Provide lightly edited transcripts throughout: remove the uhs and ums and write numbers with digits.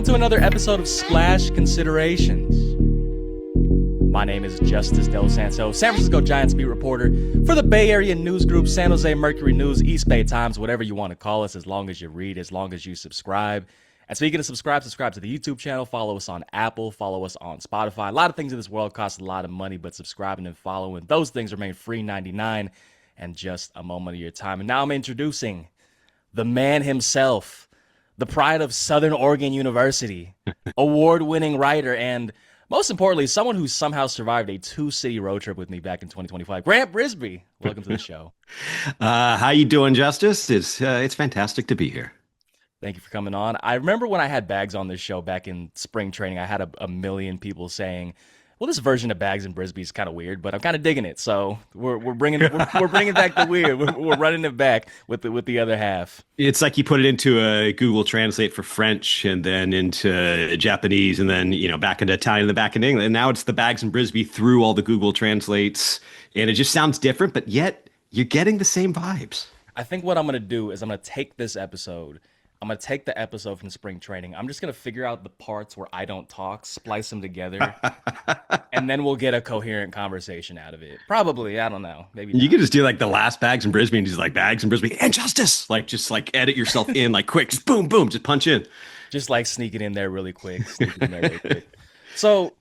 to another episode of Splash Considerations. My name is Justice Del Santo, San Francisco Giants beat reporter for the Bay Area news group San Jose Mercury News, East Bay Times, whatever you want to call us, as long as you read, as long as you subscribe. And speaking of subscribe to the YouTube channel, follow us on Apple, follow us on Spotify. A lot of things in this world cost a lot of money, but subscribing and following, those things remain free 99 and just a moment of your time. And now I'm introducing the man himself, the pride of Southern Oregon University, award-winning writer, and most importantly, someone who somehow survived a 2-city road trip with me back in 2025. Grant Brisbee, welcome to the show. How you doing, Justice? It's fantastic to be here. Thank you for coming on. I remember when I had Bags on this show back in spring training, I had a million people saying, well, this version of Bags and Brisbee is kind of weird, but I'm kind of digging it. So we're bringing back the weird. We're running it back with the other half. It's like you put it into a Google Translate for French and then into Japanese and then, back into Italian and then back into English. And now it's the Bags and Brisbee through all the Google Translates. And it just sounds different, but yet you're getting the same vibes. I think what I'm going to do is I'm going to take this episode. I'm going to take the episode from spring training. I'm just going to figure out the parts where I don't talk, splice them together, and then we'll get a coherent conversation out of it. Probably. I don't know. Maybe not. You could just do like the last Bags and Brisbee and just like Bags and Brisbee and Justice. Like just like edit yourself in like quick. Just boom, boom. Just punch in. Just like sneak it in there really quick. So,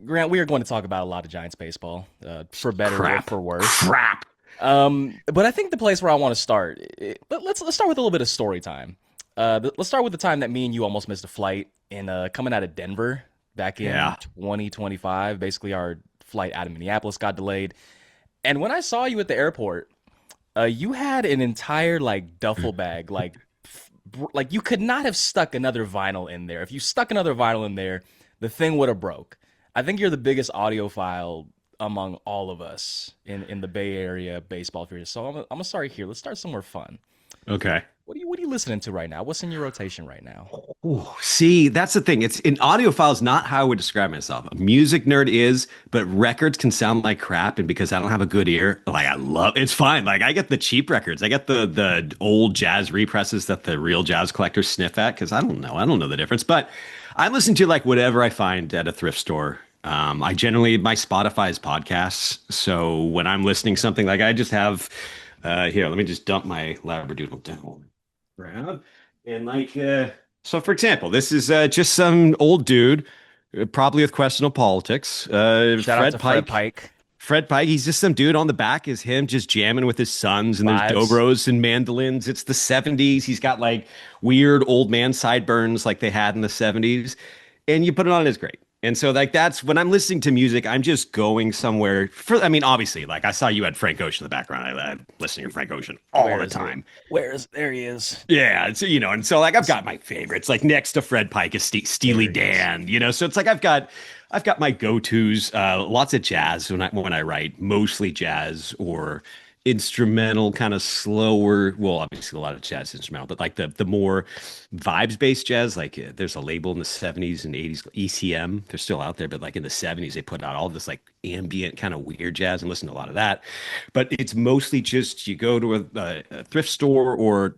Grant, we are going to talk about a lot of Giants baseball, for better or for worse. Crap. But I think the place where I want to start, let's start with a little bit of story time. Let's start with the time that me and you almost missed a flight in coming out of Denver back in 2025. Basically, our flight out of Minneapolis got delayed. And when I saw you at the airport, you had an entire duffel bag, like you could not have stuck another vinyl in there. If you stuck another vinyl in there, the thing would have broke. I think you're the biggest audiophile among all of us in the Bay Area baseball field. So I'm gonna start here. Let's start somewhere fun. Okay. What are you listening to right now? What's in your rotation right now? Ooh, see, that's the thing. It's an audiophile is not how I would describe myself. A music nerd is, but records can sound like crap. And because I don't have a good ear, I love it's fine. Like I get the cheap records. I get the old jazz represses that the real jazz collectors sniff at because I don't know the difference. But I listen to whatever I find at a thrift store. My Spotify is podcasts. So when I'm listening to something I just have here, let me just dump my Labradoodle down. Grab and so for example, this is just some old dude, probably with questionable politics. Shout out to Fred Pike. Fred Pike, he's just some dude. On the back is him just jamming with his sons, and there's dobros and mandolins. It's the 70s. He's got weird old man sideburns like they had in the 70s, and you put it on, it's great. And so that's when I'm listening to music, I'm just going somewhere obviously, I saw you had Frank Ocean in the background. I listen to Frank Ocean all the time. There he is. Yeah. It's, and so I've got my favorites, next to Fred Pike is Steely Dan, so it's I've got my go-tos, lots of jazz when I write, mostly jazz or instrumental, kind of slower. Well, obviously a lot of jazz instrumental, but the more vibes-based jazz, there's a label in the 70s and 80s, ECM. They're still out there, but in the 70s they put out all this ambient kind of weird jazz and listen to a lot of that. But it's mostly just you go to a thrift store or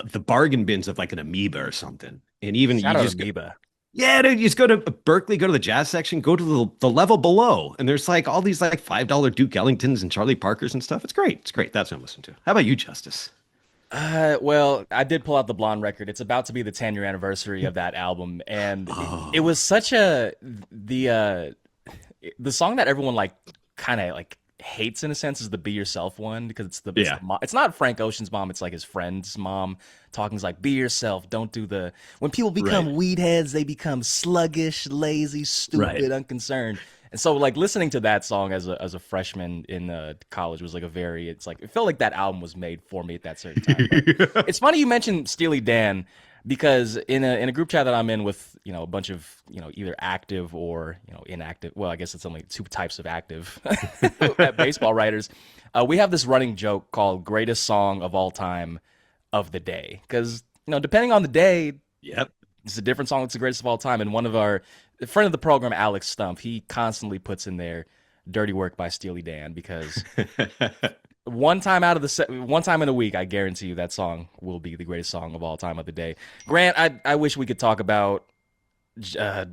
the bargain bins of an Amoeba or something, and even Shout you out just Amoeba. Yeah, dude, you just go to Berkeley, go to the jazz section, go to the level below, and there's all these $5 Duke Ellingtons and Charlie Parkers and stuff. It's great. It's great. That's what I'm listening to. How about you, Justice? Well, I did pull out the Blonde record. It's about to be the 10-year anniversary of that album, and it was such the song that everyone kind of hates in a sense is the Be Yourself one, because it's not Frank Ocean's mom, it's his friend's mom talking be yourself, don't do when people become weed heads, they become sluggish, lazy, stupid, unconcerned. And so listening to that song as a freshman in college was it felt like that album was made for me at that certain time. It's funny you mentioned Steely Dan, because in a group chat that I'm in with a bunch of either active or inactive, well, I guess it's only two types of active baseball writers, we have this running joke called greatest song of all time of the day, because depending on the day, it's a different song that's the greatest of all time. And one of our friend of the program, Alex Stump, he constantly puts in there Dirty Work by Steely Dan, because one time in a week, I guarantee you that song will be the greatest song of all time of the day. Grant, I wish we could talk about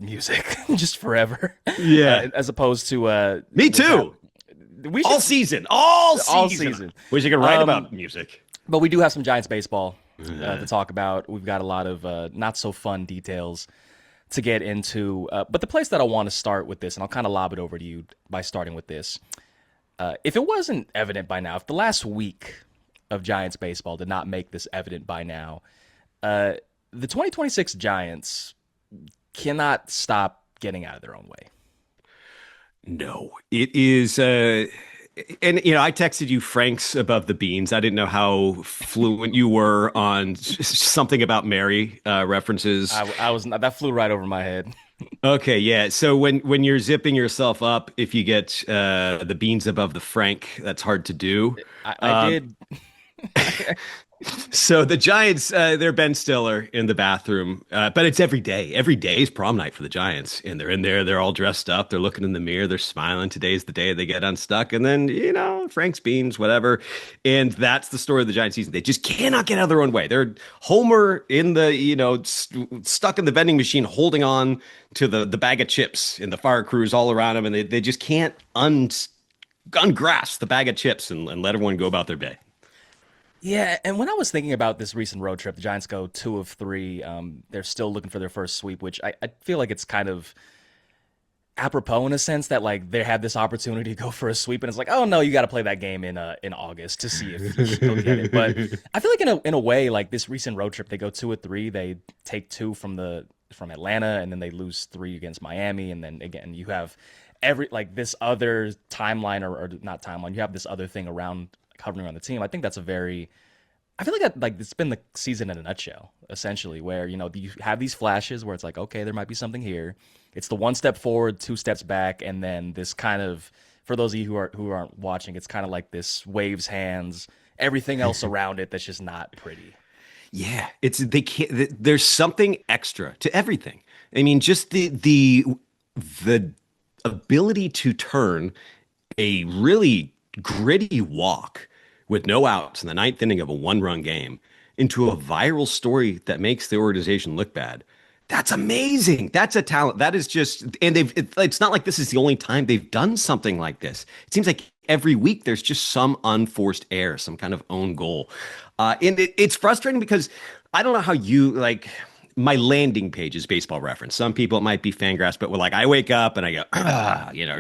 music just forever, Yeah. as opposed to Me this hap- too. we should All season. All all season. season. Wish I could write Um, about music. but we do have some Giants baseball to Uh, talk about. We've got a lot of not so fun details to get into. But the place that I want to start with this, and I'll kind of lob it over to you by starting with this. If it wasn't evident by now, if the last week of Giants baseball did not make this evident by now, uh, the 2026 Giants cannot stop getting out of their own way. no, it is. And I texted you Frank's above the beans. I didn't know how fluent you were on something about Mary references. I was not, that flew right over my head. Okay, yeah. So when you're zipping yourself up, if you get the beans above the Frank, that's hard to do. I did. So the Giants, they're Ben Stiller in the bathroom, but it's every day. Every day is prom night for the Giants, and they're in there. They're all dressed up. They're looking in the mirror. They're smiling. Today's the day they get unstuck, and then Frank's beans, whatever, and that's the story of the Giants season. They just cannot get out of their own way. They're Homer in the stuck in the vending machine, holding on to the bag of chips, and the fire crews all around them, and they just can't ungrasp the bag of chips and let everyone go about their day. Yeah, and when I was thinking about this recent road trip, the Giants go 2 of 3. They're still looking for their first sweep, which I feel like it's kind of apropos in a sense that like they had this opportunity to go for a sweep, and it's like, oh no, you got to play that game in August to see if you still get it. But I feel like in a way, like this recent road trip, they go 2 of 3. They take two from Atlanta, and then they lose 3 against Miami, and then again you have every like this other timeline or not timeline. You have this other thing around covering on the team. I think that's a very I feel like it's been the season in a nutshell, essentially, where you have these flashes where it's like, okay, there might be something here. It's the one step forward, 2 steps back, and then this kind of, for those of you who aren't watching, it's kind of like this waves hands, everything else around it that's just not pretty. Yeah, it's they can't. There's something extra to everything. I mean, just the ability to turn a really gritty walk with no outs in the ninth inning of a one-run game into a viral story that makes the organization look bad. That's amazing. That's a talent. That is just, and it's not like this is the only time they've done something like this. It seems like every week there's just some unforced error, some kind of own goal. And it's frustrating because I don't know how you like my landing page is Baseball Reference. Some people it might be Fangraphs, but like I wake up and I go,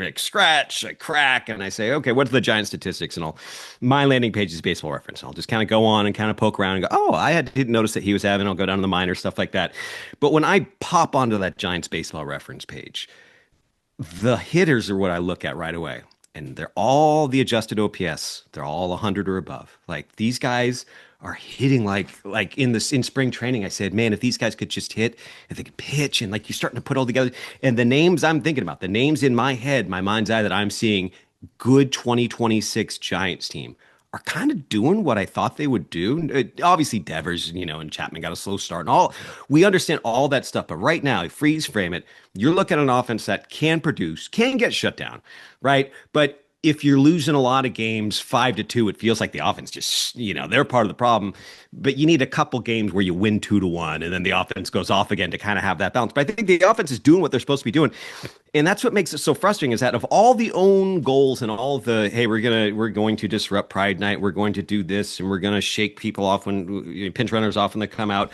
like scratch, I crack, and I say, okay, what's the Giant statistics and all? My landing page is Baseball Reference. I'll just kind of go on and kind of poke around and go, oh, didn't notice that he was having. I'll go down to the minor stuff like that. But when I pop onto that Giants Baseball Reference page, the hitters are what I look at right away. And they're all the adjusted OPS. They're all 100 or above. Like these guys are hitting like in spring training. I said, man, if these guys could just hit, if they could pitch, and like you're starting to put all together. And the names I'm thinking about, the names in my head, my mind's eye that I'm seeing, good 2026 Giants team are kind of doing what I thought they would do. Obviously, Devers, and Chapman got a slow start and all. We understand all that stuff, but right now, freeze frame it. You're looking at an offense that can produce, can get shut down, right? But if you're losing a lot of games 5-2, it feels like the offense just, they're part of the problem. But you need a couple games where you win 2-1, and then the offense goes off again to kind of have that balance. But I think the offense is doing what they're supposed to be doing, and that's what makes it so frustrating. Is that of all the own goals and all the hey, we're going to disrupt Pride Night, we're going to do this, and we're going to shake people off when pinch runners off when they come out.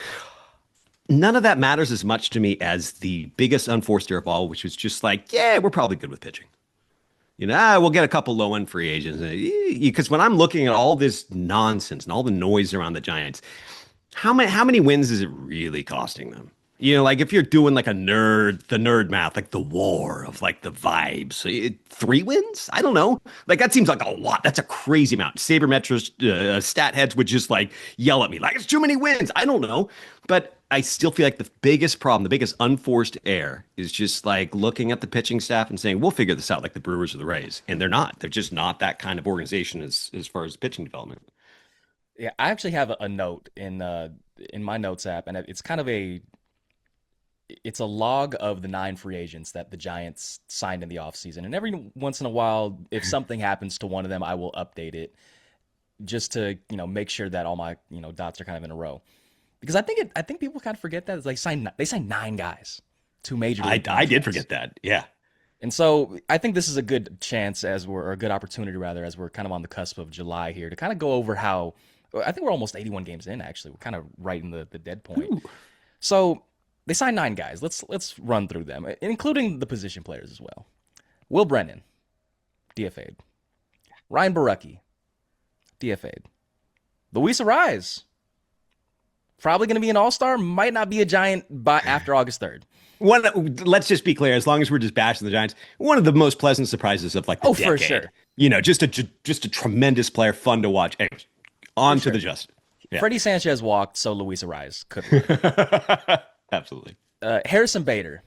None of that matters as much to me as the biggest unforced error of all, which was just like, yeah, we're probably good with pitching. We'll get a couple low end free agents. Because when I'm looking at all this nonsense and all the noise around the Giants, how many wins is it really costing them? Like if you're doing like the nerd math, like the war of like the vibes, 3 wins? I don't know. Like that seems like a lot. That's a crazy amount. Sabermetrics, stat heads would just like yell at me like it's too many wins. I don't know, but I still feel like the biggest problem, the biggest unforced error, is just like looking at the pitching staff and saying we'll figure this out, like the Brewers or the Rays, and they're not. They're just not that kind of organization as far as pitching development. Yeah, I actually have a note in my notes app, and it's a log of the 9 free agents that the Giants signed in the offseason. And every once in a while, if something happens to one of them, I will update it. just to make sure that all my dots are kind of in a row. Because I think people kind of forget that they signed 9 guys to major league I did contracts. forget that. Yeah. And so I think this is a good chance or a good opportunity rather, as we're kind of on the cusp of July here to kind of go over how I think we're almost 81 games in actually. We're kind of right in the dead point. Ooh. So they signed 9 guys. Let's run through them, including the position players as well. Will Brennan, DFA'd. Ryan Barucki, DFA'd. Luis Arise, probably going to be an all-star, might not be a Giant by after August 3rd. Let's just be clear. As long as we're just bashing the Giants, one of the most pleasant surprises of like the Oh, for decade. sure. Just a tremendous player, fun to watch. Anyways, For on to sure. the just. Yeah. Freddie Sanchez walked, so Luis Arise could walk. Absolutely. Harrison Bader,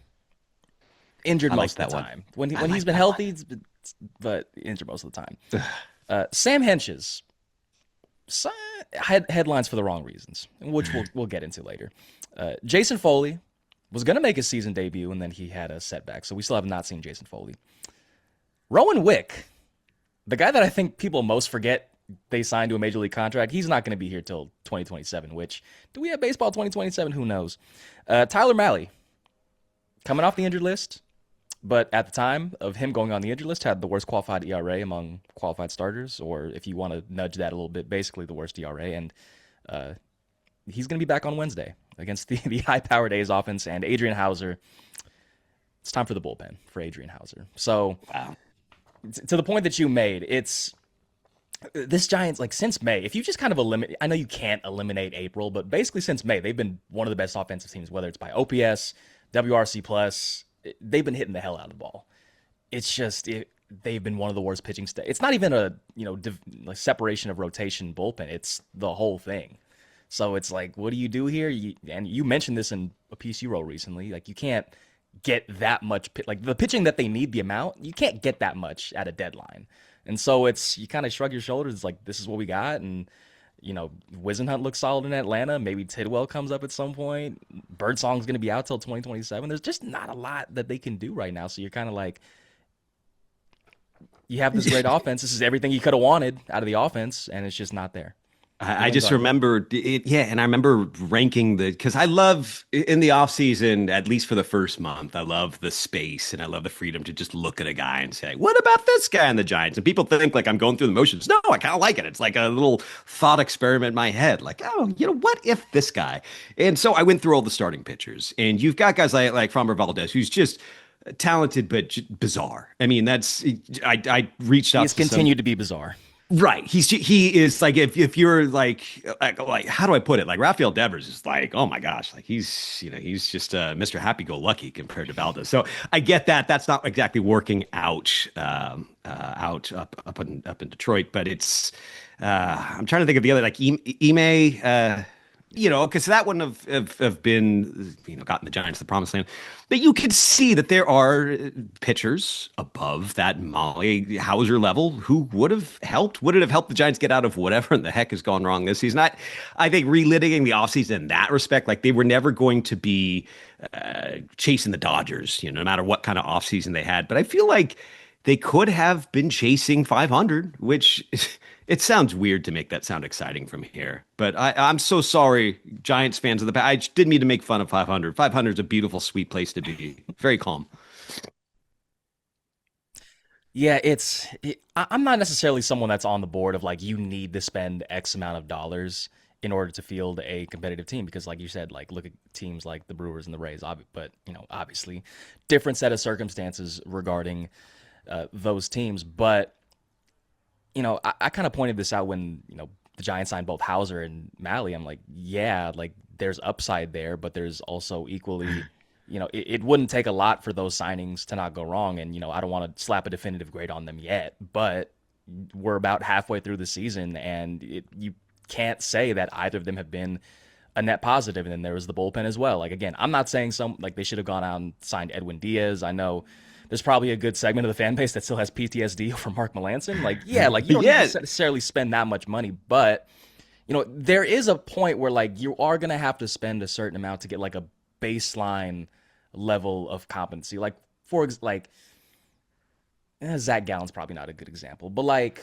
injured I like most of that the one. time. When I he's like been that one. healthy, but injured most of the time. Sam Henches, so, headlines for the wrong reasons, which we'll get into later. Jason Foley was going to make his season debut, and then he had a setback, so we still have not seen Jason Foley. Rowan Wick, the guy that I think people most forget they signed to a major league contract, he's not going to be here till 2027, which, do we have baseball 2027? Who knows? Tyler Malley, coming off the injured list, but at the time of him going on the injured list, had the worst qualified ERA among qualified starters, or if you want to nudge that a little bit, basically the worst ERA. And uh, he's going to be back on Wednesday against the high-powered A's offense and Adrian Hauser. It's time for the bullpen for Adrian Hauser. So, Wow. to the point that you made, it's this Giants, like since May, if you just kind of eliminate, I know you can't eliminate April, but basically since May, they've been one of the best offensive teams, whether it's by OPS, WRC plus, they've been hitting the hell out of the ball. It's just, they've been one of the worst pitching staff. It's not even a, like separation of rotation bullpen. It's the whole thing. So it's like, what do you do here? And you mentioned this in a piece you wrote recently. Like, you can't get that much, like the pitching that they need, the amount, you can't get that much at a deadline. And so you kind of shrug your shoulders. It's like, this is what we got. And, Wisenhunt looks solid in Atlanta. Maybe Tidwell comes up at some point. Birdsong's going to be out till 2027. There's just not a lot that they can do right now. So you're kind of like, you have this great offense. This is everything you could have wanted out of the offense, and it's just not there. I just remember it, yeah, and I remember ranking because I love in the off season, at least for the first month, I love the space and I love the freedom to just look at a guy and say, "What about this guy in the Giants?" And people think like I'm going through the motions. No, I kind of like it. It's like a little thought experiment in my head. Like, oh, what if this guy? And so I went through all the starting pitchers, and you've got guys like Framber Valdez, who's just talented but bizarre. I mean, I reached He out has to some. continued to be bizarre. Right. He is like if you're like how do I put it? Like Rafael Devers is like, oh my gosh, like he's just Mr. Happy Go Lucky compared to Valdez. So I get that that's not exactly working out up in Detroit, but it's I'm trying to think of the other like Ime because that wouldn't have been, gotten the Giants to the promised land. But you could see that there are pitchers above that Molly Hauser level who would have helped. Would it have helped the Giants get out of whatever in the heck has gone wrong this season? I think relitigating the offseason in that respect, like they were never going to be chasing the Dodgers, no matter what kind of offseason they had. But I feel like they could have been chasing 500, which it sounds weird to make that sound exciting from here. But I'm so sorry, Giants fans of the past. I didn't mean to make fun of 500. 500 is a beautiful, sweet place to be. Very calm. Yeah, I'm not necessarily someone that's on the board of like you need to spend X amount of dollars in order to field a competitive team because, like you said, like look at teams like the Brewers and the Rays, but obviously different set of circumstances regarding those teams. But I kind of pointed this out when the Giants signed both Hauser and Malley. I'm like, yeah, like there's upside there, but there's also equally it wouldn't take a lot for those signings to not go wrong. And, I don't want to slap a definitive grade on them yet, but we're about halfway through the season and you can't say that either of them have been a net positive. And then there was the bullpen as well. Like, again, I'm not saying they should have gone out and signed Edwin Diaz. I know there's probably a good segment of the fan base that still has PTSD from Mark Melancon. Like, yeah, like you don't need to necessarily spend that much money, but there is a point where like you are going to have to spend a certain amount to get like a baseline level of competency. Like Zach Gallen's probably not a good example, but like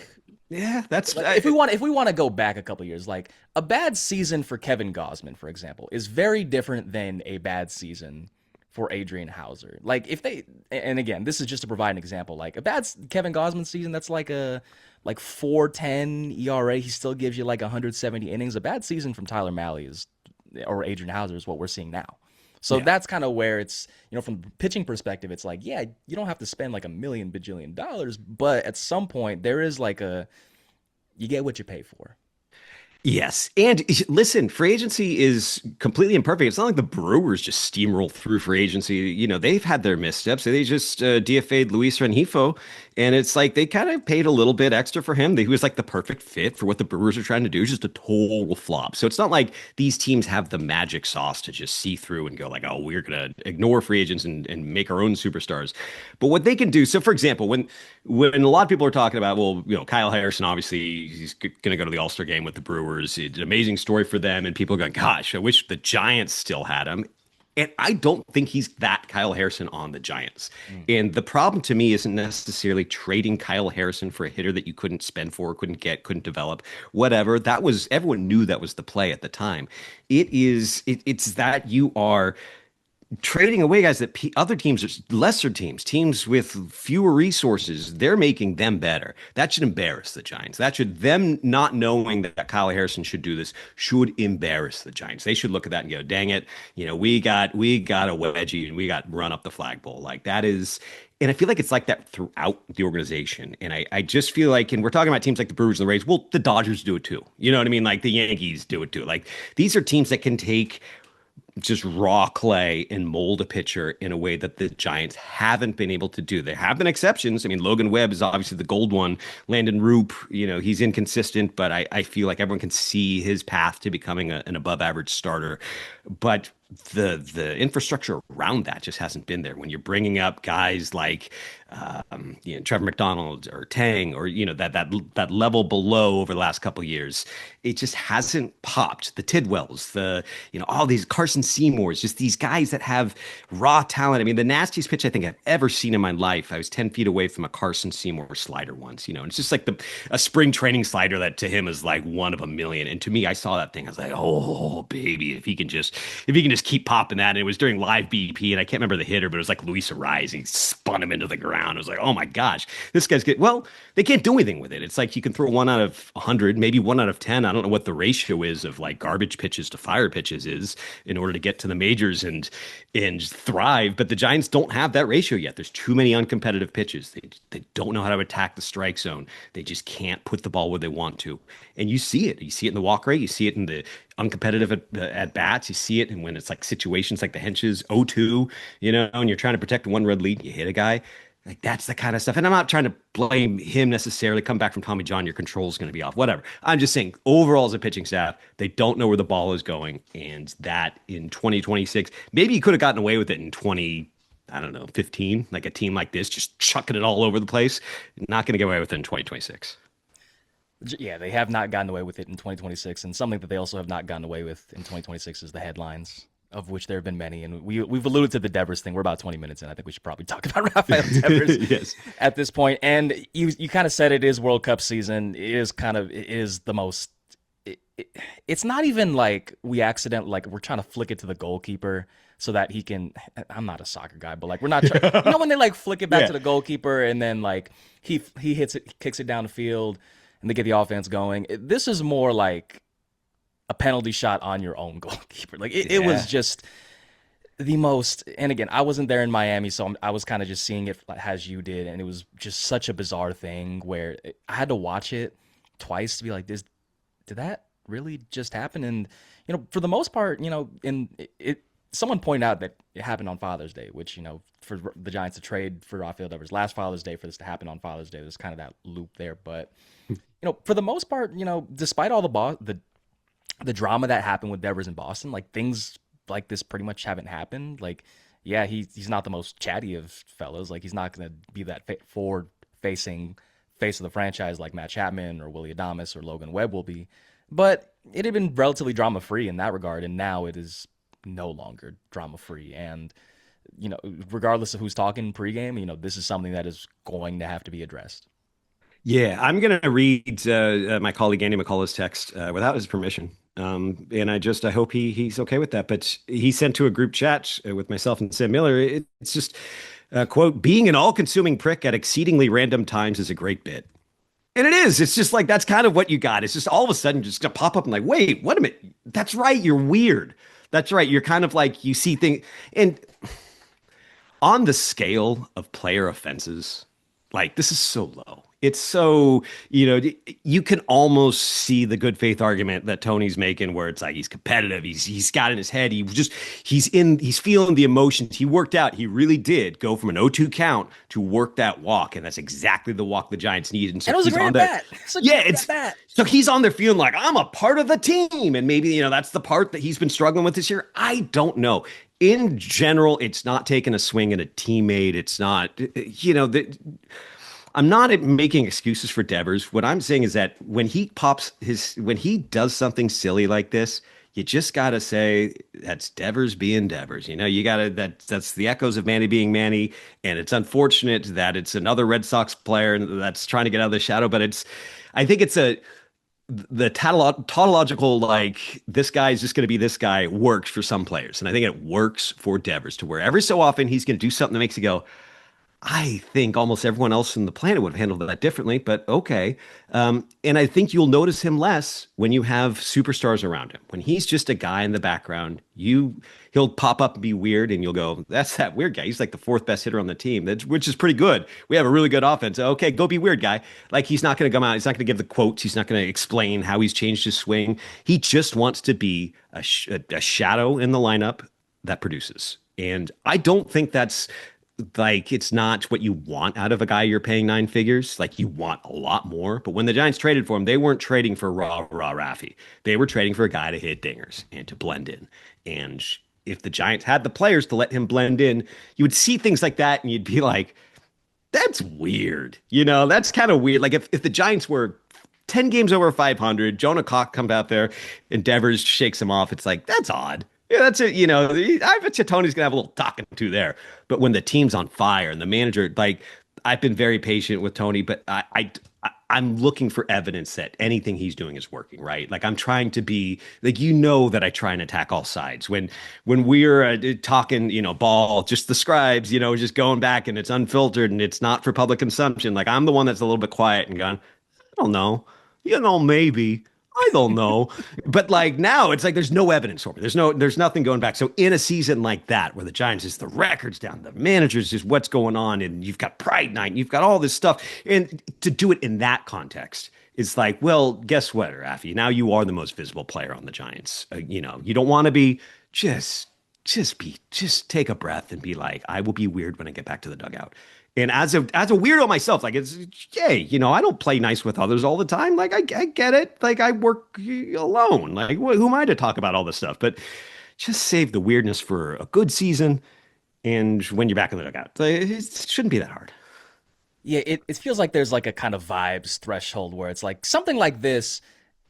Yeah, that's Like if we want to go back a couple years, like a bad season for Kevin Gosman, for example, is very different than a bad season for Adrian Hauser. Like if they, and again, this is just to provide an example. Like a bad Kevin Gosman season, that's like a 4.10 ERA. He still gives you like 170 innings. A bad season from Tyler Mahle is, or Adrian Hauser is what we're seeing now. So yeah. that's kind of where it's, from the pitching perspective, it's like, yeah, you don't have to spend like a million bajillion dollars, but at some point there is like you get what you pay for. Yes. And listen, free agency is completely imperfect. It's not like the Brewers just steamroll through free agency. They've had their missteps. They just DFA'd Luis Rengifo, and it's like they kind of paid a little bit extra for him. He was like the perfect fit for what the Brewers are trying to do, just a total flop. So it's not like these teams have the magic sauce to just see through and go like, oh, we're going to ignore free agents and make our own superstars. But what they can do, so for example, when a lot of people are talking about, well, Kyle Harrison, obviously he's going to go to the All-Star game with the Brewers. It's an amazing story for them. And people are going, gosh, I wish the Giants still had him. And I don't think he's that Kyle Harrison on the Giants. Mm. And the problem to me isn't necessarily trading Kyle Harrison for a hitter that you couldn't spend for, couldn't develop, whatever. Everyone knew that was the play at the time. It's that you are trading away guys that other teams, lesser teams with fewer resources, they're making them better. That should embarrass the Giants. Them not knowing that Kyle Harrison should do this should embarrass the Giants. They should look at that and go, dang it, we got a wedgie and we got run up the flagpole. Like that is. And I feel like it's like that throughout the organization. And I just feel like, and we're talking about teams like the Brewers and the Rays, well, the Dodgers do it too. You know what I mean? Like the Yankees do it too. Like these are teams that can take just raw clay and mold a pitcher in a way that the Giants haven't been able to do. There have been exceptions. I mean, Logan Webb is obviously the gold one. Landon Roop, he's inconsistent, but I feel like everyone can see his path to becoming an above average starter. But the infrastructure around that just hasn't been there. When you're bringing up guys like Trevor McDonald or Tang or that level below over the last couple of years, it just hasn't popped. The Tidwells, all these Carson Seymours, just these guys that have raw talent. I mean, the nastiest pitch I think I've ever seen in my life. I was 10 feet away from a Carson Seymour slider once. And it's just like a spring training slider that to him is like one of a million. And to me, I saw that thing. I was like, oh baby, if he can just keep popping that. And it was during live BP, and I can't remember the hitter, but it was like Luis Ariz. He spun him into the ground. It was like, oh my gosh, this guy's good. Well, they can't do anything with it. It's like you can throw 1 out of 100, maybe 1 out of 10. I don't know what the ratio is of like garbage pitches to fire pitches is in order to get to the majors and thrive. But the Giants don't have that ratio yet. There's too many uncompetitive pitches. They don't know how to attack the strike zone. They just can't put the ball where they want to. And you see it. You see it in the walk rate. You see it in the uncompetitive at bats. You see it, and when it's like situations like the Henches 0-2, and you're trying to protect one red lead, you hit a guy. Like that's the kind of stuff. And I'm not trying to blame him necessarily. Come back from Tommy John, your control is going to be off. Whatever. I'm just saying, overall, as a pitching staff, they don't know where the ball is going, and that in 2026, maybe you could have gotten away with it in 20. I don't know, 15, like a team like this, just chucking it all over the place. Not going to get away with it in 2026. Yeah, they have not gotten away with it in 2026, and something that they also have not gotten away with in 2026 is the headlines, of which there have been many. And we've alluded to the Devers thing. We're about 20 minutes in. I think we should probably talk about Rafael Devers Yes. at this point. And you kind of said it is World Cup season. It is the most. It's not even like we accidentally like we're trying to flick it to the goalkeeper so that he can. I'm not a soccer guy, but like we're not. When they like flick it back Yeah. to the goalkeeper and then like he hits it, kicks it down the field and they get the offense going. This is more like a penalty shot on your own goalkeeper. Like it was Yeah. just the most. And again, I wasn't there in Miami, so I was kind of just seeing it as you did, and it was just such a bizarre thing where I had to watch it twice to be like, did that really just happen? And for the most part, in it. Someone pointed out that it happened on Father's Day, which, for the Giants to trade for Rafael Devers last Father's Day for this to happen on Father's Day, there's kind of that loop there. But, for the most part, despite all the drama that happened with Devers in Boston, like things like this pretty much haven't happened. Like, yeah, he's not the most chatty of fellas. Like, he's not going to be that forward-facing face of the franchise like Matt Chapman or Willie Adames or Logan Webb will be. But it had been relatively drama-free in that regard, and now it is no longer drama-free. And, regardless of who's talking pregame, this is something that is going to have to be addressed. Yeah, I'm going to read my colleague Andy McCullough's text without his permission. And I hope he's okay with that. But he sent to a group chat with myself and Sam Miller. It's just quote, being an all-consuming prick at exceedingly random times is a great bit. And it is. It's just like that's kind of what you got. It's just all of a sudden just gonna pop up and like, wait, what a minute. That's right. You're weird. That's right. You're kind of like you see things and on the scale of player offenses, like this is so low. It's so, you can almost see the good faith argument that Tony's making where it's like he's competitive. He's got in his head. He's feeling the emotions. He worked out. He really did go from an 0-2 count to work that walk. And that's exactly the walk the Giants need. And so And it was a he's great on at the bat. It's a yeah, great at it's bat. so he's on there feeling like I'm a part of the team. And maybe, that's the part that he's been struggling with this year. I don't know. In general, it's not taking a swing at a teammate. It's not, I'm not making excuses for Devers. What I'm saying is that when he does something silly like this, you just gotta say that's Devers being Devers. You gotta that's the echoes of Manny being Manny, and it's unfortunate that it's another Red Sox player that's trying to get out of the shadow. But I think it's the tautological like this guy is just going to be this guy works for some players, and I think it works for Devers to where every so often he's going to do something that makes you go, I think almost everyone else in the planet would have handled that differently, but okay. And I think you'll notice him less when you have superstars around him. When he's just a guy in the background, he'll pop up and be weird, and you'll go, "That's that weird guy. He's like the fourth best hitter on the team, which is pretty good. We have a really good offense. Okay, go be weird, guy." Like he's not going to come out. He's not going to give the quotes. He's not going to explain how he's changed his swing. He just wants to be a shadow in the lineup that produces. And I don't think that's like it's not what you want out of a guy you're paying nine figures. Like you want a lot more. But when the Giants traded for him, they weren't trading for raw Raffy. They were trading for a guy to hit dingers and to blend in. And if the Giants had the players to let him blend in, you would see things like that and you'd be like, that's weird. That's kind of weird. Like if the Giants were 10 games over 500, Jonah Cock comes out there and Devers shakes him off. It's like, that's odd. Yeah, that's it. I bet you Tony's gonna have a little talking to there. But when the team's on fire and the manager, like, I've been very patient with Tony, but I'm looking for evidence that anything he's doing is working, right? Like I'm trying to be like that I try and attack all sides. When we're talking, ball, just the scribes, just going back and it's unfiltered and it's not for public consumption. Like I'm the one that's a little bit quiet and going, I don't know, maybe. I don't know. But like now it's like there's no evidence for me. There's nothing going back. So in a season like that, where the Giants is the records down, the managers is what's going on, and you've got Pride Night, and you've got all this stuff. And to do it in that context, it's like, well, guess what, Rafi? Now you are the most visible player on the Giants. You don't want to be just take a breath and be like, I will be weird when I get back to the dugout. And as a weirdo myself, like it's yay, I don't play nice with others all the time. Like I get it. Like I work alone. Like who am I to talk about all this stuff? But just save the weirdness for a good season. And when you're back in the dugout, like, it shouldn't be that hard. Yeah, it feels like there's like a kind of vibes threshold where it's like something like this.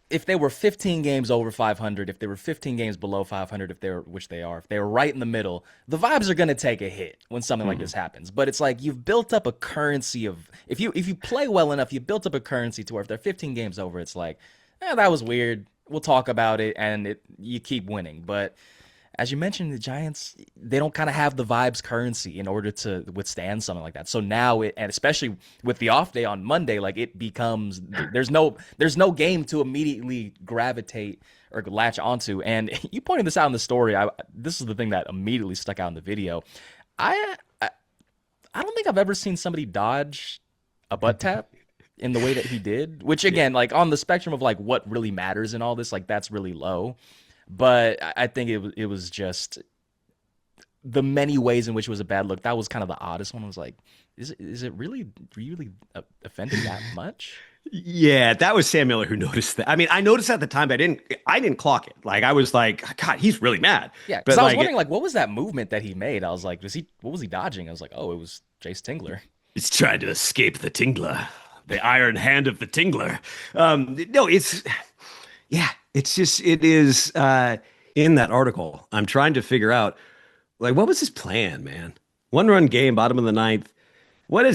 If they were 15 games over 500, if they were 15 games below 500, which they are, if they were right in the middle, the vibes are going to take a hit when something like Mhm. this happens. But it's like you've built up a currency of if you play well enough, you built up a currency to where if they're 15 games over, it's like, that was weird. We'll talk about it, and you keep winning. But as you mentioned, the Giants, they don't kind of have the vibes currency in order to withstand something like that. So now and especially with the off day on Monday, like it becomes there's no game to immediately gravitate or latch onto. And you pointed this out in the story. This is the thing that immediately stuck out in the video. I I don't think I've ever seen somebody dodge a butt tap in the way that he did, which Yeah. again, like on the spectrum of like what really matters in all this, like that's really low. But I think it was just the many ways in which it was a bad look. That was kind of the oddest one. I was like, is it really offended that much? Yeah, that was Sam Miller who noticed that. I mean, I noticed at the time, but I didn't clock it. Like I was like, God, he's really mad. Yeah, because But I was like wondering like what was that movement that he made? I was like, what was he dodging? I was like, oh, it was Jace Tingler. it's trying to escape the Tingler, the iron hand of the Tingler. No, yeah, it's just it is in that article. I'm trying to figure out like what was his plan, man? One run game, bottom of the ninth. What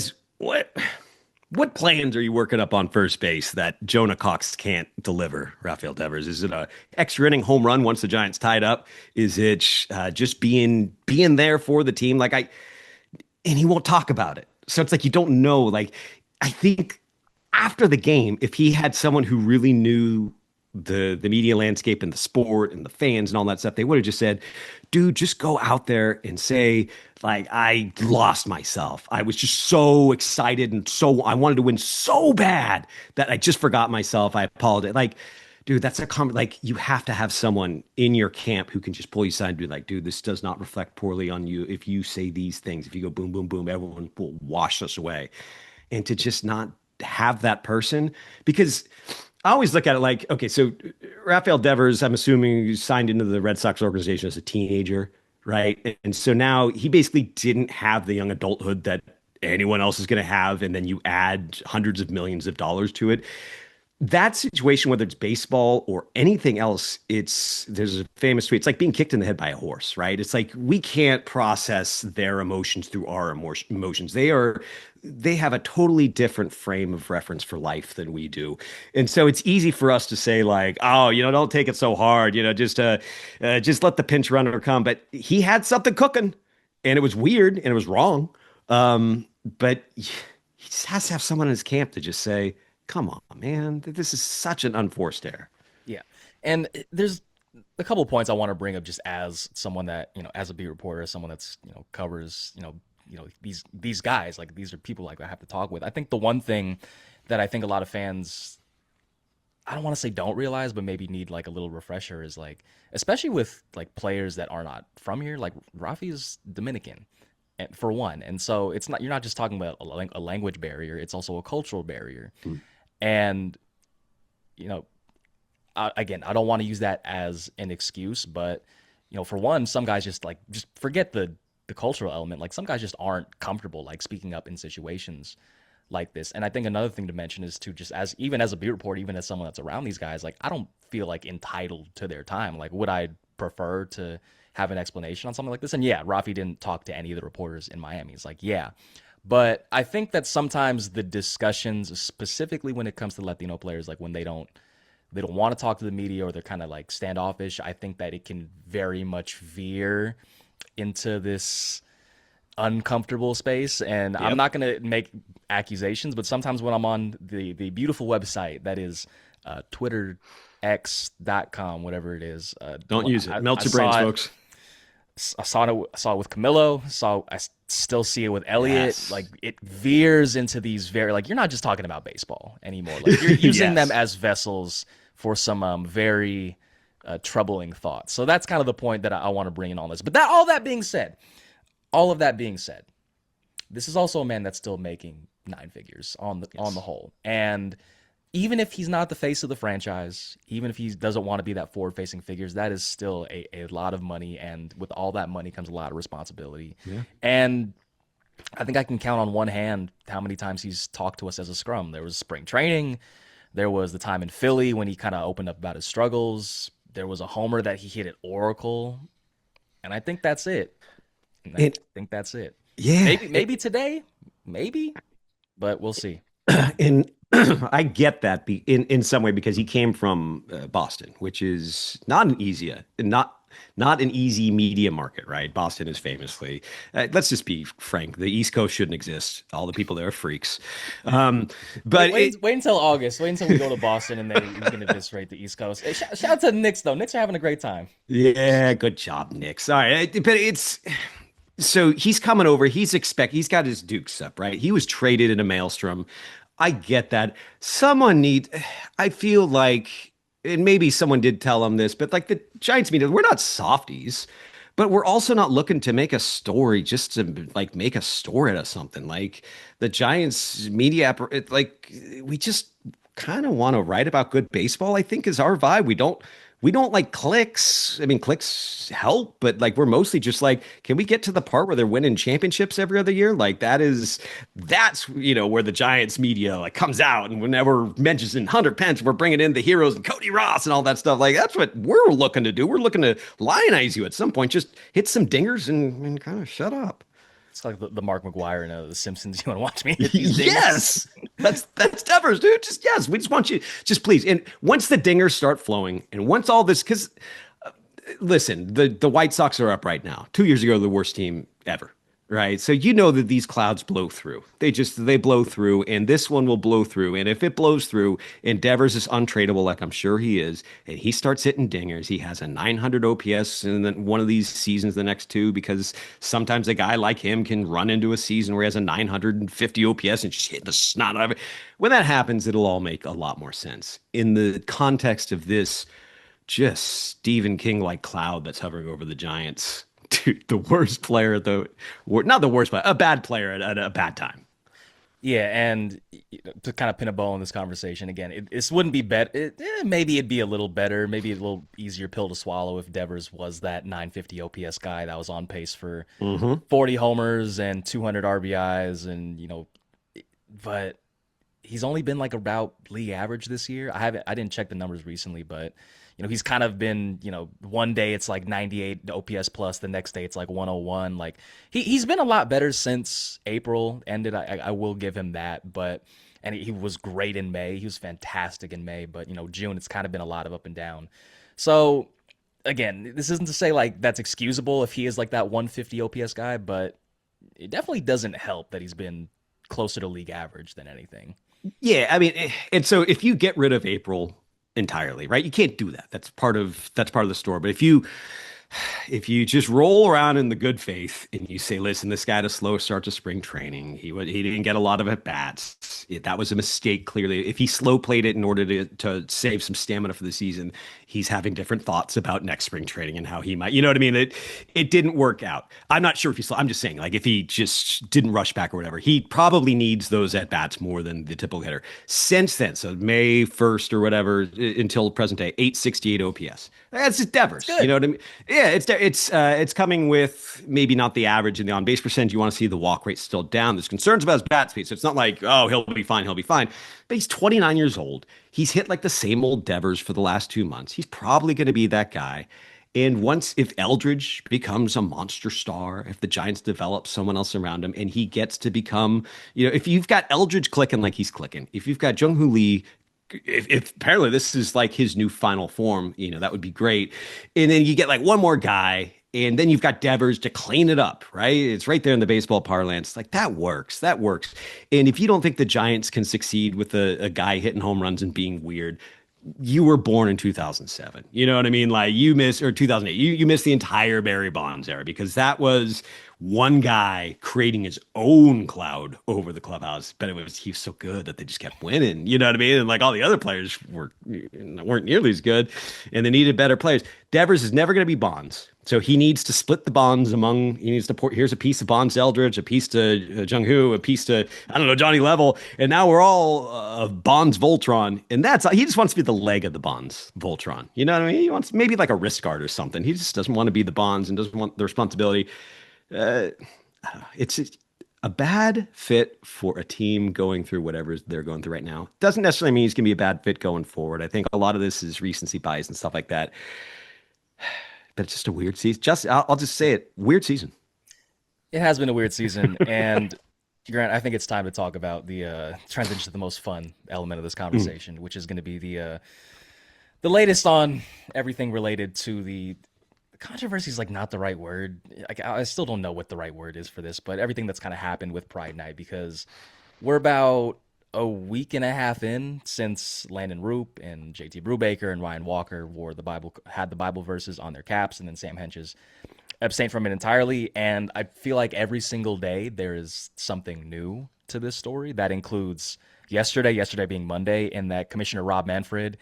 what plans are you working up on first base that Jonah Cox can't deliver, Rafael Devers? Is it a extra inning home run once the Giants tied up? Is it just being there for the team? And he won't talk about it. So it's like you don't know. Like I think after the game, if he had someone who really knew the media landscape and the sport and the fans and all that stuff, they would have just said, dude, just go out there and say, like, I lost myself. I was just so excited and so I wanted to win so bad that I just forgot myself. I apologize. Like, dude, that's like you have to have someone in your camp who can just pull you aside and be like, dude, this does not reflect poorly on you. If you say these things, if you go boom, boom, boom, everyone will wash us away. And to just not have that person, because I always look at it like, okay, so Rafael Devers, I'm assuming he signed into the Red Sox organization as a teenager, right? And so now he basically didn't have the young adulthood that anyone else is going to have. And then you add hundreds of millions of dollars to it. That situation, whether it's baseball or anything else, there's a famous tweet. It's like being kicked in the head by a horse, right? It's like we can't process their emotions through our emotions. They have a totally different frame of reference for life than we do. And so it's easy for us to say like, oh, don't take it so hard, just let the pinch runner come. But he had something cooking and it was weird and it was wrong. But he just has to have someone in his camp to just say, come on, man, this is such an unforced error. Yeah. And there's a couple of points I want to bring up just as someone that, as a beat reporter, as someone that's, covers, these guys, like these are people like I have to talk with. I think the one thing that I think a lot of fans, I don't want to say don't realize, but maybe need like a little refresher is like, especially with like players that are not from here, like Rafi's Dominican. And for one, and so you're not just talking about a language barrier, it's also a cultural barrier. Mm. And again, I don't want to use that as an excuse, but for one, some guys just forget the cultural element. Like some guys just aren't comfortable like speaking up in situations like this. And I think another thing to mention is to just even as a beat reporter, even as someone that's around these guys, like I don't feel like entitled to their time. Like would I prefer to have an explanation on something like this? And yeah, Rafi didn't talk to any of the reporters in Miami. It's like, yeah. But I think that sometimes the discussions, specifically when it comes to Latino players, like when they don't want to talk to the media or they're kind of like standoffish, I think that it can very much veer into this uncomfortable space. And Yep. I'm not going to make accusations, but sometimes when I'm on the beautiful website that is twitterx.com, whatever it is, Don't use it. I Melt your brains, saw it. folks. I saw it with Camilo. I still see it with Elliot. Yes. Like it veers into these very like you're not just talking about baseball anymore. Like you're using them Yes. as vessels for some very troubling thoughts. So that's kind of the point that I want to bring in on this. But all of that being said, this is also a man that's still making nine figures on the whole. And even if he's not the face of the franchise, even if he doesn't want to be that forward-facing figures, that is still a lot of money. And with all that money comes a lot of responsibility. Yeah. And I think I can count on one hand how many times he's talked to us as a scrum. There was spring training. There was the time in Philly when he kind of opened up about his struggles. There was a homer that he hit at Oracle. And I think that's it. think that's it. Yeah. Maybe today, maybe, but we'll see. And I get that in some way because he came from Boston, which is not an easy media market, right? Boston is famously, let's just be frank, the East Coast shouldn't exist. All the people there are freaks. But wait until August. Wait until we go to Boston and then we can eviscerate the East Coast. Hey, shout out to the Knicks though. Knicks are having a great time. yeah, good job, Nick. Sorry, but it's so he's coming over. He's got his dukes up, right? He was traded in a maelstrom. I get that. I feel like, and maybe someone did tell him this, but like the Giants media, we're not softies, but we're also not looking to make a story just to like make a story out of something. Like the Giants media, we just kind of want to write about good baseball, I think is our vibe. We don't like clicks. I mean, clicks help, but like we're mostly just like, can we get to the part where they're winning championships every other year? Like that's where the Giants media like comes out, and whenever mentions in Hunter Pence, we're bringing in the heroes and Cody Ross and all that stuff. Like that's what we're looking to do. We're looking to lionize you at some point. Just hit some dingers and kind of shut up. It's like the Mark McGuire in The Simpsons. You want to watch me hit these dingers? Yes, that's Devers, dude. Just yes, we just want you, just please. And once the dingers start flowing, and once all this, because listen, the White Sox are up right now. 2 years ago, the worst team ever, right? So you know that these clouds blow through. They blow through, and this one will blow through. And if it blows through, and Devers is untradeable, like I'm sure he is, and he starts hitting dingers, he has a 900 OPS in one of these seasons, the next two, because sometimes a guy like him can run into a season where he has a 950 OPS and just hit the snot out of it. When that happens, it'll all make a lot more sense in the context of this just Stephen King like cloud that's hovering over the Giants. Dude, the worst player at the not the worst, but a bad player at a bad time. Yeah, and to kind of pin a bow on this conversation again, this wouldn't be better. Maybe it'd be a little better, maybe a little easier pill to swallow if Devers was that 950 OPS guy that was on pace for Mm-hmm. 40 homers and 200 RBIs, and but he's only been like about league average this year. I didn't check the numbers recently, but he's kind of been, one day it's like 98 OPS plus, the next day it's like 101. Like he's been a lot better since April ended. I will give him that, but and he was great in May. He was fantastic in May, but June it's kind of been a lot of up and down. So again, this isn't to say like that's excusable if he is like that 150 OPS guy, but it definitely doesn't help that he's been closer to league average than anything. Yeah, I mean, and so if you get rid of April entirely, right? You can't do that. That's part of the story. But if you just roll around in the good faith and you say, listen, this guy had a slow start to spring training. He didn't get a lot of at bats. That was a mistake. Clearly, if he slow played it in order to save some stamina for the season, he's having different thoughts about next spring training and how he might. You know what I mean? It didn't work out. I'm not sure if he slow. I'm just saying, like if he just didn't rush back or whatever, he probably needs those at bats more than the typical hitter. Since then, so May 1st or whatever until present day, 868 OPS. That's just It's Devers. You good. know what I mean? Yeah, it's coming with maybe not the average in the on base percentage. You want to see the walk rate still down. There's concerns about his bat speed, so it's not like he'll be fine, he'll be fine. But he's 29 years old. He's hit like the same old Devers for the last 2 months. He's probably going to be that guy. And if Eldridge becomes a monster star, if the Giants develop someone else around him, and he gets to become, if you've got Eldridge clicking like he's clicking, if you've got Jung Hoo Lee, if apparently this is like his new final form, that would be great. And then you get like one more guy, and then you've got Devers to clean it up, right? It's right there in the baseball parlance. Like that works. That works. And if you don't think the Giants can succeed with a guy hitting home runs and being weird, you were born in 2007. You know what I mean? Like you missed, or 2008, you missed the entire Barry Bonds era, because that was one guy creating his own cloud over the clubhouse. But he was so good that they just kept winning. You know what I mean? And like all the other players weren't nearly as good, and they needed better players. Devers is never going to be Bonds. So he needs to split the bonds he needs to here's a piece of Bonds Eldridge, a piece to Jung Hoo, a piece to, I don't know, Johnny Level. And now we're all Bonds Voltron. And he just wants to be the leg of the Bonds Voltron. You know what I mean? He wants maybe like a wrist guard or something. He just doesn't want to be the Bonds and doesn't want the responsibility. Uh, it's a bad fit for a team going through whatever they're going through right now. Doesn't necessarily mean he's going to be a bad fit going forward. I think a lot of this is recency bias and stuff like that. But it's just a weird season. I'll just say it. Weird season. It has been a weird season, and Grant, I think it's time to talk about the transition to the most fun element of this conversation, which is going to be the latest on everything related to the controversy. Is like not the right word. Like I still don't know what the right word is for this, but everything that's kind of happened with Pride Night, because we're about a week and a half in since Landon Roop and JT Brubaker and Ryan Walker had the Bible verses on their caps, and then Sam Henches abstained from it entirely. And I feel like every single day there is something new to this story. That includes yesterday being Monday, and that Commissioner Rob Manfred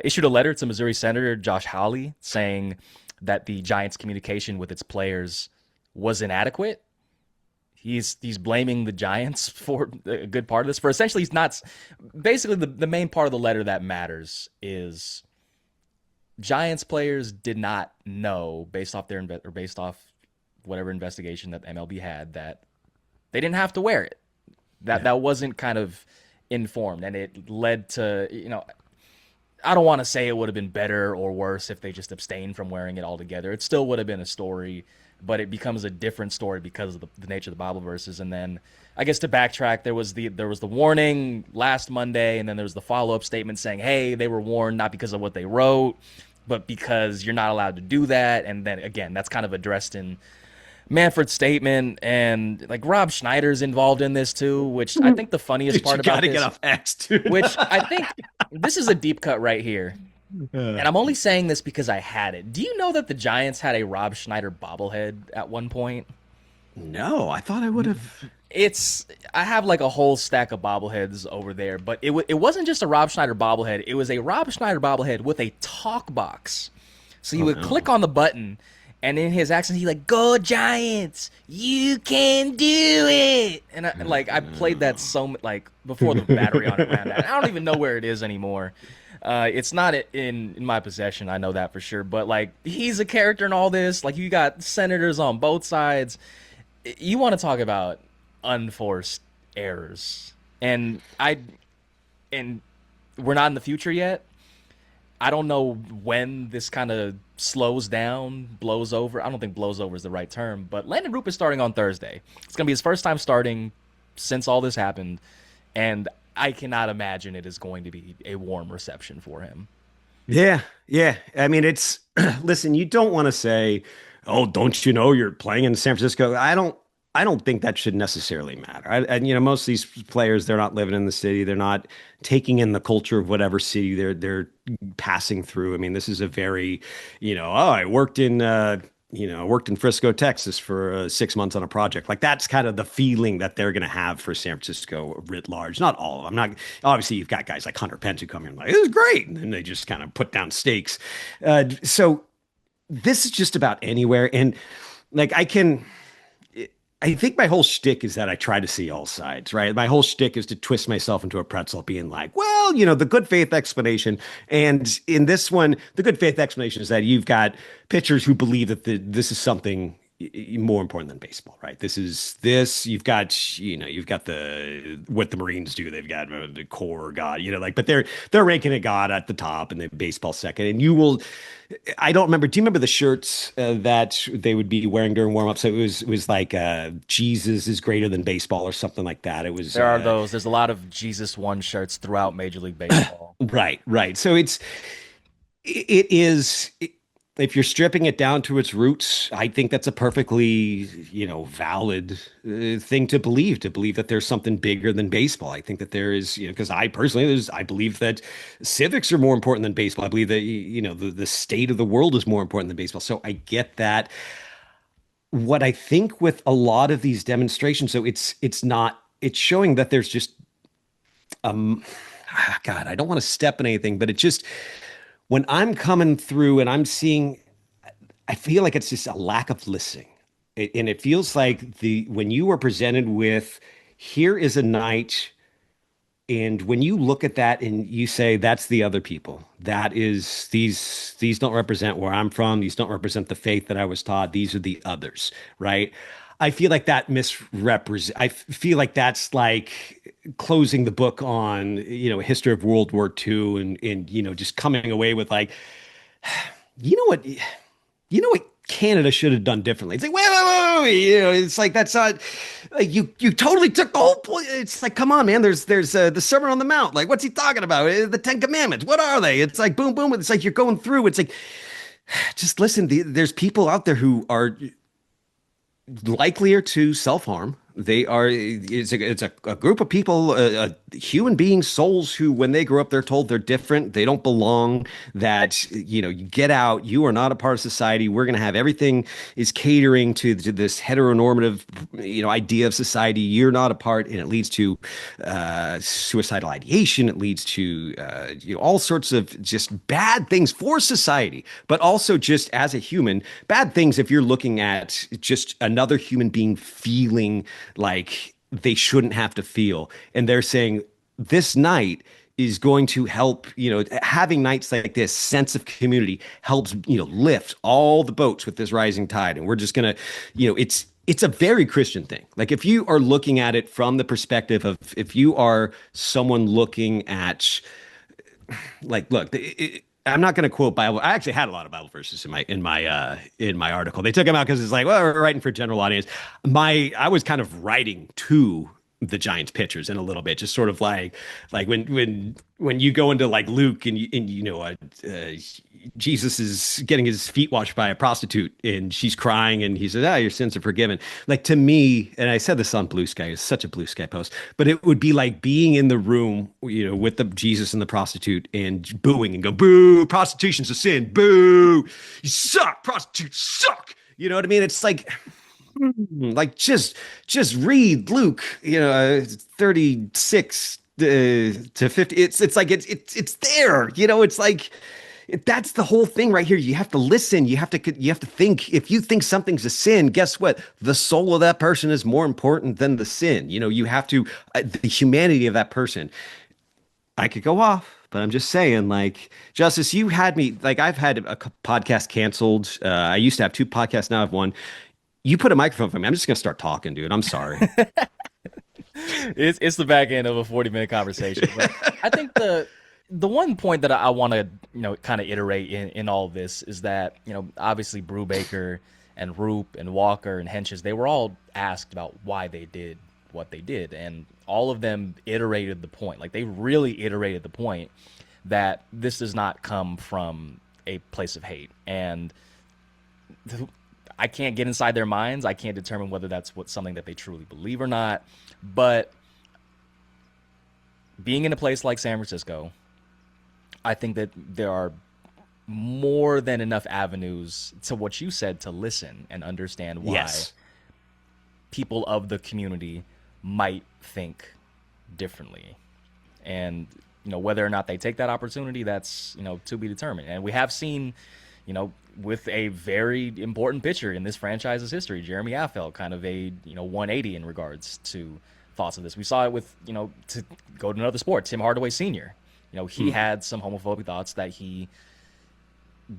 issued a letter to Missouri Senator Josh Hawley saying that the Giants' communication with its players was inadequate. He's blaming the Giants for a good part of this. For essentially, he's not. Basically, the main part of the letter that matters is Giants players did not know, based off based off whatever investigation that MLB had, that they didn't have to wear it. That wasn't kind of informed, and it led to I don't want to say it would have been better or worse if they just abstained from wearing it altogether. It still would have been a story, but it becomes a different story because of the nature of the Bible verses. And then, I guess to backtrack, there was the warning last Monday, and then there was the follow up statement saying, "Hey, they were warned not because of what they wrote, but because you're not allowed to do that." And then again, that's kind of addressed in Manfred's statement, and like Rob Schneider's involved in this too, which I think the funniest Dude, you part got about to get this, off X, dude. which I think this is a deep cut right here. And I'm only saying this because I had it. Do you know that the Giants had a Rob Schneider bobblehead at one point? No, I thought I would have. It's I have like a whole stack of bobbleheads over there, but it wasn't just a Rob Schneider bobblehead. It was a Rob Schneider bobblehead with a talk box. So you Oh would no. click on the button, and in his accent, he like, "Go Giants, you can do it." And I played that like before the battery on it ran out. I don't even know where it is anymore. It's not in my possession. I know that for sure. But like, he's a character in all this. Like, you got senators on both sides. You want to talk about unforced errors, and we're not in the future yet. I don't know when this kind of slows down, blows over. I don't think blows over is the right term, but Landon Roop is starting on Thursday. It's going to be his first time starting since all this happened, and I cannot imagine it is going to be a warm reception for him. Yeah, yeah. I mean, it's listen, you don't want to say, "Oh, don't you know you're playing in San Francisco?" I don't think that should necessarily matter. And most of these players, they're not living in the city. They're not taking in the culture of whatever city they're passing through. I mean, this is a very, oh, I worked in worked in Frisco, Texas for 6 months on a project. Like that's kind of the feeling that they're going to have for San Francisco writ large. Not all of them. Not obviously you've got guys like Hunter Pence who come here and like, this is great. And then they just kind of put down stakes. So this is just about anywhere. And like I think my whole shtick is that I try to see all sides, right? My whole shtick is to twist myself into a pretzel, being like, well, the good faith explanation. And in this one, the good faith explanation is that you've got pitchers who believe that this is something more important than baseball, right? You've got you've got the what the Marines do. They've got the core God, but they're ranking a God at the top and the baseball second. And you will. I don't remember. Do you remember the shirts that they would be wearing during warm up? So it was like Jesus is greater than baseball or something like that. It was There are those. There's a lot of Jesus One shirts throughout Major League Baseball. right, right. So it is. If you're stripping it down to its roots, I think that's a perfectly, valid thing to believe that there's something bigger than baseball. I think that there is, because I personally, I believe that civics are more important than baseball. I believe that, the state of the world is more important than baseball. So I get that. What I think with a lot of these demonstrations, so it's showing that there's just, God, I don't want to step in anything, but it just, when I'm coming through and I'm seeing, I feel like it's just a lack of listening. And it feels like when you are presented with, here is a night, and when you look at that and you say, that's the other people, that is, these don't represent where I'm from. These don't represent the faith that I was taught. These are the others, right? I feel like that misrepresent. I feel like that's like closing the book on, history of World War II and just coming away with like, you know what, Canada should have done differently. It's like, wait. It's like, that's not like you totally took the whole point. It's like, come on, man. There's the Sermon on the Mount. Like, what's he talking about? The Ten Commandments. What are they? It's like, boom, boom. It's like you're going through. It's like, just listen. There's people out there who are likelier to self-harm. They are, it's a group of people, human beings, souls who, when they grow up, they're told they're different, they don't belong, that, you get out, you are not a part of society. We're going to have everything is catering to this heteronormative, idea of society. You're not a part, and it leads to suicidal ideation. It leads to, all sorts of just bad things for society, but also just as a human, bad things if you're looking at just another human being feeling like they shouldn't have to feel. And they're saying this night is going to help, having nights like this sense of community helps, lift all the boats with this rising tide. And we're just going to, it's a very Christian thing. Like if you are looking at it from the perspective of, if you are someone looking at like look, I'm not going to quote Bible. I actually had a lot of Bible verses in my article. They took them out because it's like, well, we're writing for general audience. I was kind of writing to the Giants pitchers in a little bit, just sort of like when you go into like Luke and you know Jesus is getting his feet washed by a prostitute and she's crying and he says, "Ah, your sins are forgiven." Like to me, and I said this on Blue Sky, it's such a Blue Sky post, but it would be like being in the room, you know, with the Jesus and the prostitute and booing and go, "Boo, prostitution's a sin. Boo, you suck. Prostitutes suck." You know what I mean? It's like just read Luke, you know, 36 to 50. It's like it's there, you know, it's like that's the whole thing right here. You have to listen. You have to think. If you think something's a sin, guess what? The soul of that person is more important than the sin. You know, you have to the humanity of that person. I could go off, but I'm just saying, like, Justice, you had me like I've had a podcast canceled. I used to have two podcasts, now I have one. You put a microphone for me. I'm just gonna start talking, dude. I'm sorry. It's the back end of a 40-minute conversation. But I think the one point that I want to kind of iterate in all of this is that obviously Brubaker and Roop and Walker and Henches, they were all asked about why they did what they did, and all of them iterated the point. Like they really iterated the point that this does not come from a place of hate. And I can't get inside their minds. I can't determine whether that's something that they truly believe or not. But being in a place like San Francisco, I think that there are more than enough avenues to what you said to listen and understand why Yes. people of the community might think differently. And whether or not they take that opportunity, that's to be determined. And we have seen, with a very important pitcher in this franchise's history, Jeremy Affeldt, kind of a 180 in regards to thoughts of this. We saw it with to go to another sport, Tim Hardaway Sr. He had some homophobic thoughts that he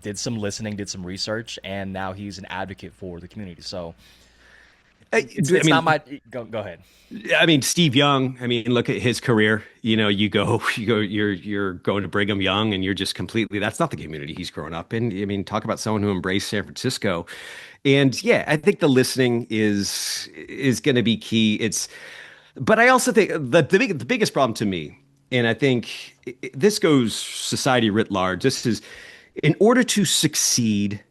did some listening, did some research, and now he's an advocate for the community. So I it's not mean, my go ahead. I mean, Steve Young. I mean, look at his career. You know, you're going to Brigham Young, and you're just completely. That's not the community he's grown up in. I mean, talk about someone who embraced San Francisco, and yeah, I think the listening is going to be key. But I also think the biggest problem to me, and I think this goes society writ large. This is in order to succeed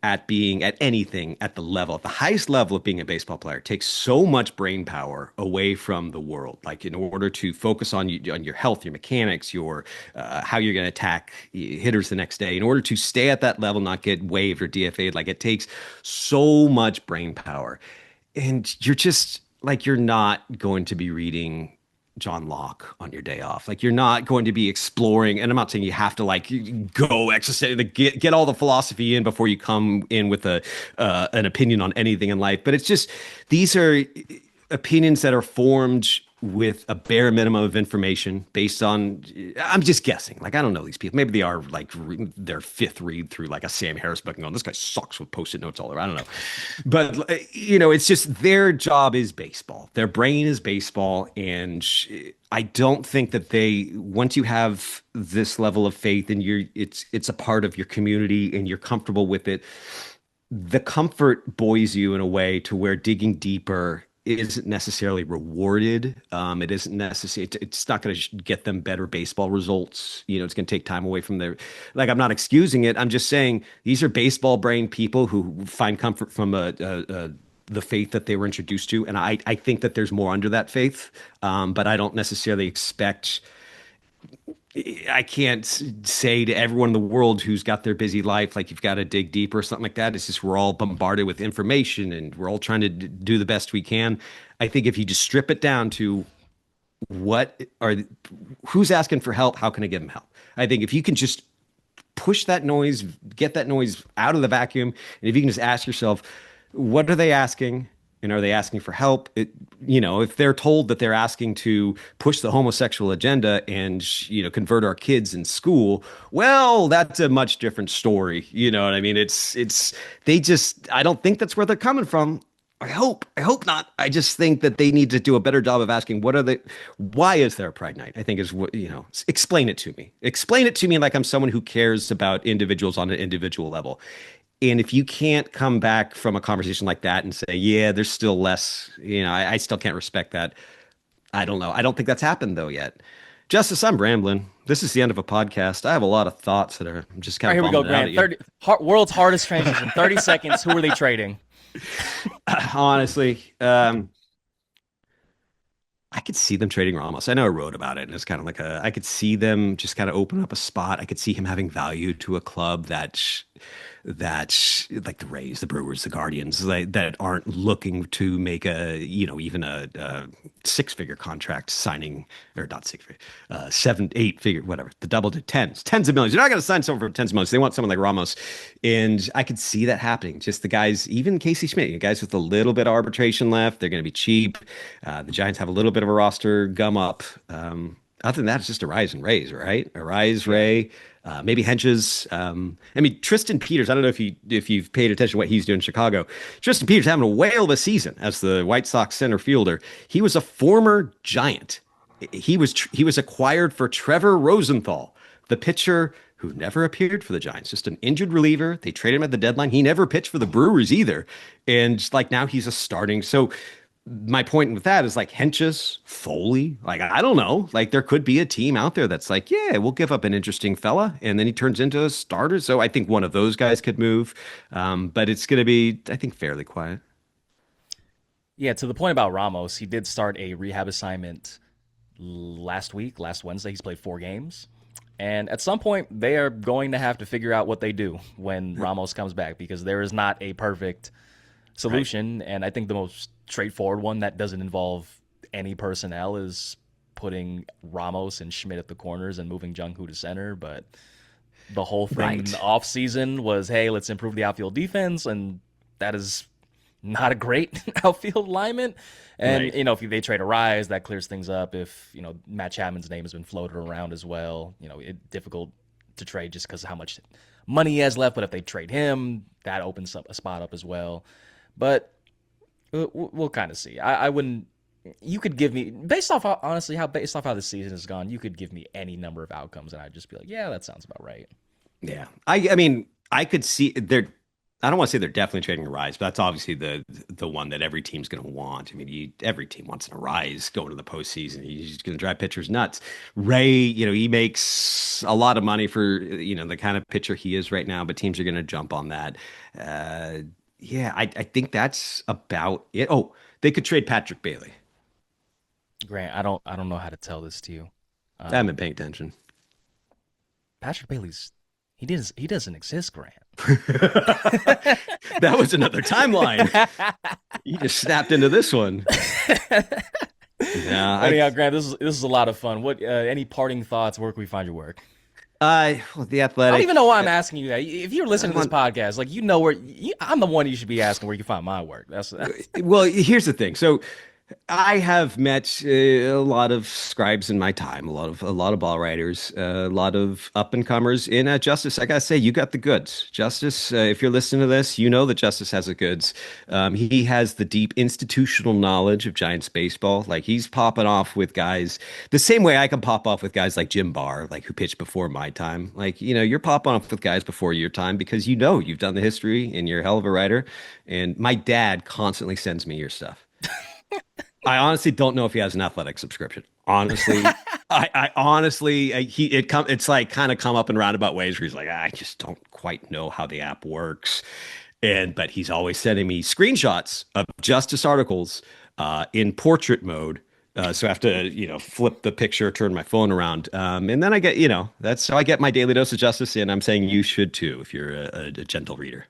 at being at anything at the highest level of being a baseball player takes so much brain power away from the world. Like in order to focus on your health, your mechanics, your how you're going to attack hitters the next day. In order to stay at that level, not get waived or DFA'd, like it takes so much brain power, and you're just like you're not going to be reading John Locke on your day off. Like you're not going to be exploring, and I'm not saying you have to like go exercise, get all the philosophy in before you come in with a an opinion on anything in life. But it's just these are opinions that are formed with a bare minimum of information based on I'm just guessing. Like I don't know these people. Maybe they are like their fifth read through like a Sam Harris book and going, this guy sucks with post-it notes all over. I don't know. But it's just their job is baseball. Their brain is baseball. And I don't think that they once you have this level of faith and it's a part of your community and you're comfortable with it, the comfort buoys you in a way to where digging deeper isn't necessarily rewarded. It isn't necessary. It's not going to get them better baseball results. It's going to take time away from their. Like, I'm not excusing it. I'm just saying these are baseball brain people who find comfort from the faith that they were introduced to, and I think that there's more under that faith. But I don't necessarily expect. I can't say to everyone in the world who's got their busy life, like you've got to dig deeper or something like that. It's just we're all bombarded with information and we're all trying to do the best we can. I think if you just strip it down to what are, who's asking for help, how can I give them help? I think if you can just push that noise, get that noise out of the vacuum, and if you can just ask yourself, what are they asking? And are they asking for help? If they're told that they're asking to push the homosexual agenda and, convert our kids in school, well, that's a much different story. You know what I mean? They just, I don't think that's where they're coming from. I hope not. I just think that they need to do a better job of asking why is there a Pride Night? I think is what, explain it to me. Explain it to me like I'm someone who cares about individuals on an individual level. And if you can't come back from a conversation like that and say, yeah, there's still less, I still can't respect that. I don't know. I don't think that's happened though yet. Justice, I'm rambling. This is the end of a podcast. I have a lot of thoughts that I'm just All kind right, of here we go, vomiting out at Grant. you. 30, world's hardest transition. 30 seconds. Who are they trading? Honestly, I could see them trading Ramos. I know I wrote about it, and it's kind of like I could see them just kind of open up a spot. I could see him having value to a club that like the Rays, the Brewers, the Guardians, that aren't looking to make even a six-figure contract signing, or not six-figure, seven, eight-figure, whatever, the double to tens of millions. You're not going to sign someone for tens of millions. They want someone like Ramos, and I could see that happening. Just the guys, even Casey Schmidt, guys with a little bit of arbitration left, they're going to be cheap. The Giants have a little bit of a roster gum up. Other than that, it's just Arise and Rays, right? Arise, Ray, maybe Henches. I mean, Tristan Peters. I don't know if you've paid attention to what he's doing in Chicago. Tristan Peters having a whale of a season as the White Sox center fielder. He was a former Giant. He was acquired for Trevor Rosenthal, the pitcher who never appeared for the Giants, just an injured reliever. They traded him at the deadline. He never pitched for the Brewers either, and like now he's a starting. So my point with that is like Henches, Foley, like I don't know, like there could be a team out there that's like, yeah, we'll give up an interesting fella, and then he turns into a starter. So I think one of those guys could move, but it's going to be, I think, fairly quiet. Yeah, to the point about Ramos, he did start a rehab assignment last Wednesday. He's played 4 games. And at some point, they are going to have to figure out what they do when Ramos comes back because there is not a perfect solution. Right. And I think the most straightforward one that doesn't involve any personnel is putting Ramos and Schmidt at the corners and moving Jung-Hoo to center. But the whole thing in the offseason was, hey, let's improve the outfield defense. And that is not a great outfield alignment. And, if they trade a Rise, that clears things up. If, Matt Chapman's name has been floated around as well, it's difficult to trade just because of how much money he has left. But if they trade him, that opens up a spot up as well. But we'll kind of see. I wouldn't. You could give me based off how the season has gone. You could give me any number of outcomes, and I'd just be like, yeah, that sounds about right. Yeah, I mean, I could see they're. I don't want to say they're definitely trading a Rise, but that's obviously the one that every team's going to want. I mean, every team wants a Rise going to the postseason. He's going to drive pitchers nuts. Ray, he makes a lot of money for the kind of pitcher he is right now, but teams are going to jump on that. Yeah, I think that's about it. Oh, they could trade Patrick Bailey. Grant, I don't know how to tell this to you. I haven't been paying attention. Patrick Bailey's he doesn't exist, Grant. That was another timeline. You just snapped into this one. Yeah. Anyhow, Grant, this is a lot of fun. What any parting thoughts? Where can we find your work? Well, the Athletic. I don't even know why I'm asking you that. If you're listening to this podcast, like where I'm the one you should be asking where you can find my work. That's Well, here's the thing. So I have met a lot of scribes in my time, a lot of ball writers, a lot of up and comers in Justice. I gotta say, you got the goods, Justice. If you're listening to this, you know that Justice has the goods. He has the deep institutional knowledge of Giants baseball. Like he's popping off with guys the same way I can pop off with guys like Jim Barr, like who pitched before my time. Like you're popping off with guys before your time because you've done the history and you're a hell of a writer. And my dad constantly sends me your stuff. I honestly don't know if he has an Athletic subscription. Honestly, I honestly, it's like kind of come up in roundabout ways where he's like, I just don't quite know how the app works. But he's always sending me screenshots of Justice articles in portrait mode. So I have to, flip the picture, turn my phone around. And then I get, that's how I get my daily dose of Justice. And I'm saying you should too, if you're a gentle reader.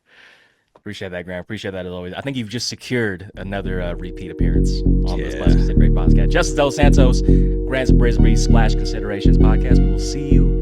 Appreciate that, Grant. Appreciate that as always. I think you've just secured another repeat appearance on the Splash Consideration podcast. Justice Dos Santos, Grant's Brisbee Splash Considerations podcast. We will see you